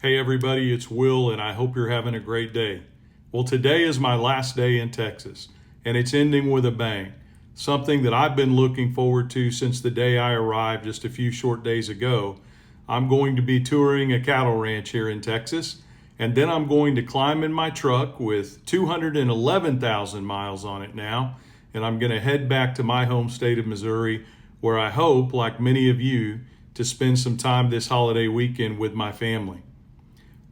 Hey everybody, it's Will, and I hope you're having a great day. Well, today is my last day in Texas, and it's ending with a bang. Something that I've been looking forward to since the day I arrived just a few short days ago. I'm going to be touring a cattle ranch here in Texas, and then I'm going to climb in my truck with 211,000 miles on it now, and I'm going to head back to my home state of Missouri, where I hope, like many of you, to spend some time this holiday weekend with my family.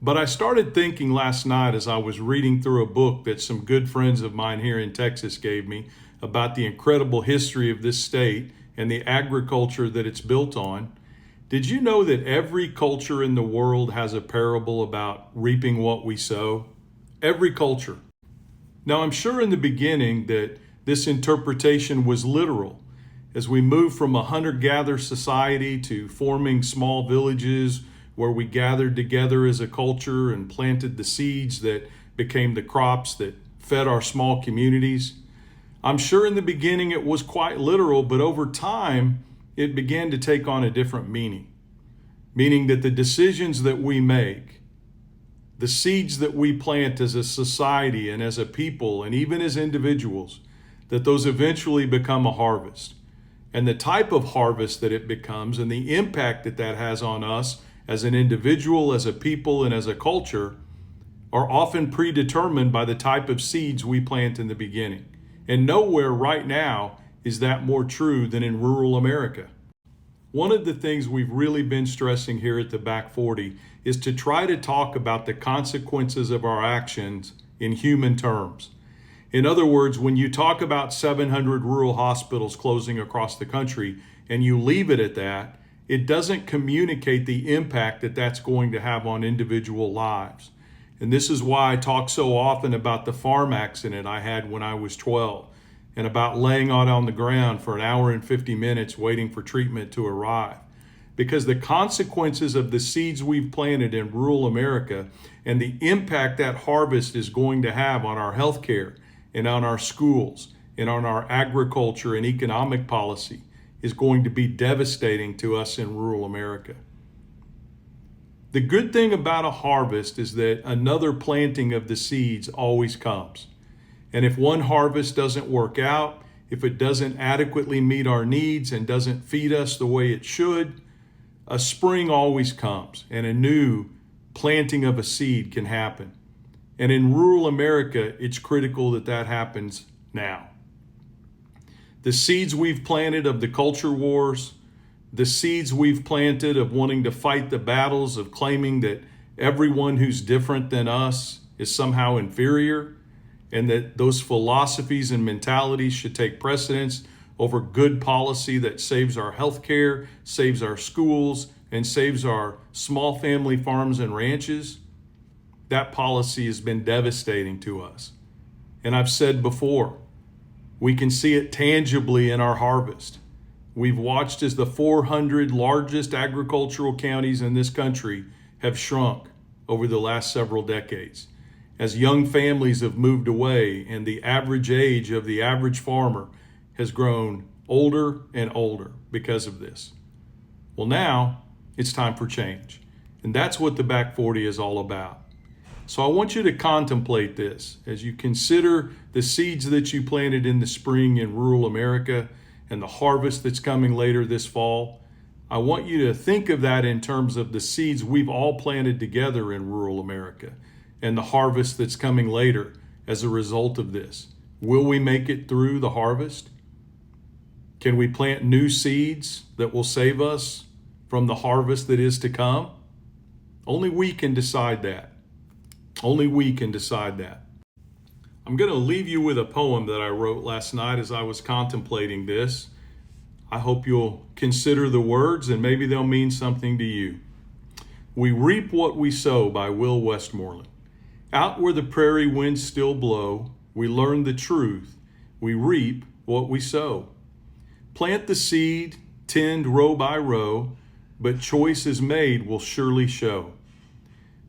But I started thinking last night as I was reading through a book that some good friends of mine here in Texas gave me about the incredible history of this state and the agriculture that it's built on. Did you know that every culture in the world has a parable about reaping what we sow? Every culture. Now, I'm sure in the beginning that this interpretation was literal. As we moved from a hunter-gatherer society to forming small villages where we gathered together as a culture and planted the seeds that became the crops that fed our small communities. I'm sure in the beginning it was quite literal, but over time it began to take on a different meaning. Meaning that the decisions that we make, the seeds that we plant as a society and as a people and even as individuals, that those eventually become a harvest. And the type of harvest that it becomes and the impact that that has on us as an individual, as a people, and as a culture are often predetermined by the type of seeds we plant in the beginning. And nowhere right now is that more true than in rural America. One of the things we've really been stressing here at the Back 40 is to try to talk about the consequences of our actions in human terms. In other words, when you talk about 700 rural hospitals closing across the country and you leave it at that, it doesn't communicate the impact that that's going to have on individual lives. And this is why I talk so often about the farm accident I had when I was 12 and about laying out on the ground for an hour and 50 minutes waiting for treatment to arrive. Because the consequences of the seeds we've planted in rural America and the impact that harvest is going to have on our healthcare and on our schools and on our agriculture and economic policy is going to be devastating to us in rural America. The good thing about a harvest is that another planting of the seeds always comes. And if one harvest doesn't work out, if it doesn't adequately meet our needs and doesn't feed us the way it should, a spring always comes and a new planting of a seed can happen. And in rural America, it's critical that that happens now. The seeds we've planted of the culture wars, the seeds we've planted of wanting to fight the battles of claiming that everyone who's different than us is somehow inferior, and that those philosophies and mentalities should take precedence over good policy that saves our healthcare, saves our schools, and saves our small family farms and ranches, that policy has been devastating to us. And I've said before, we can see it tangibly in our harvest. We've watched as the 400 largest agricultural counties in this country have shrunk over the last several decades, as young families have moved away and the average age of the average farmer has grown older and older because of this. Well, now it's time for change. And that's what the Back 40 is all about. So I want you to contemplate this as you consider the seeds that you planted in the spring in rural America and the harvest that's coming later this fall. I want you to think of that in terms of the seeds we've all planted together in rural America and the harvest that's coming later as a result of this. Will we make it through the harvest? Can we plant new seeds that will save us from the harvest that is to come? Only we can decide that. Only we can decide that. I'm going to leave you with a poem that I wrote last night as I was contemplating this. I hope you'll consider the words and maybe they'll mean something to you. We reap what we sow by Will Westmoreland. Out where the prairie winds still blow, we learn the truth. We reap what we sow. Plant the seed, tend row by row, but choice is made will surely show.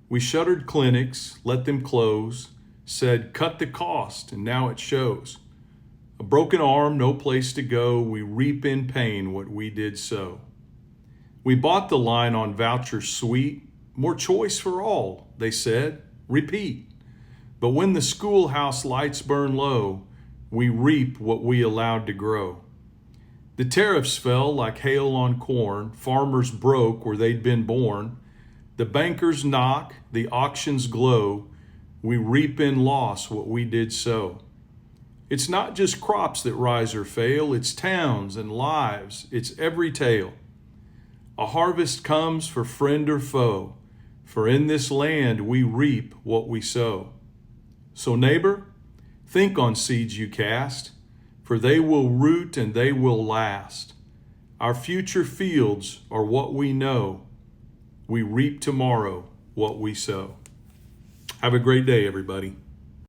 We shuttered clinics, let them close, said cut the cost, and now it shows. A broken arm, no place to go, we reap in pain what we did sow. We bought the line on vouchers sweet, more choice for all, they said, repeat. But when the schoolhouse lights burn low, we reap what we allowed to grow. The tariffs fell like hail on corn, farmers broke where they'd been born. The bankers knock, the auctions glow, we reap in loss what we did sow. It's not just crops that rise or fail, it's towns and lives, it's every tale. A harvest comes for friend or foe, for in this land we reap what we sow. So neighbor, think on seeds you cast, for they will root and they will last. Our future fields are what we know. We reap tomorrow what we sow. Have a great day, everybody.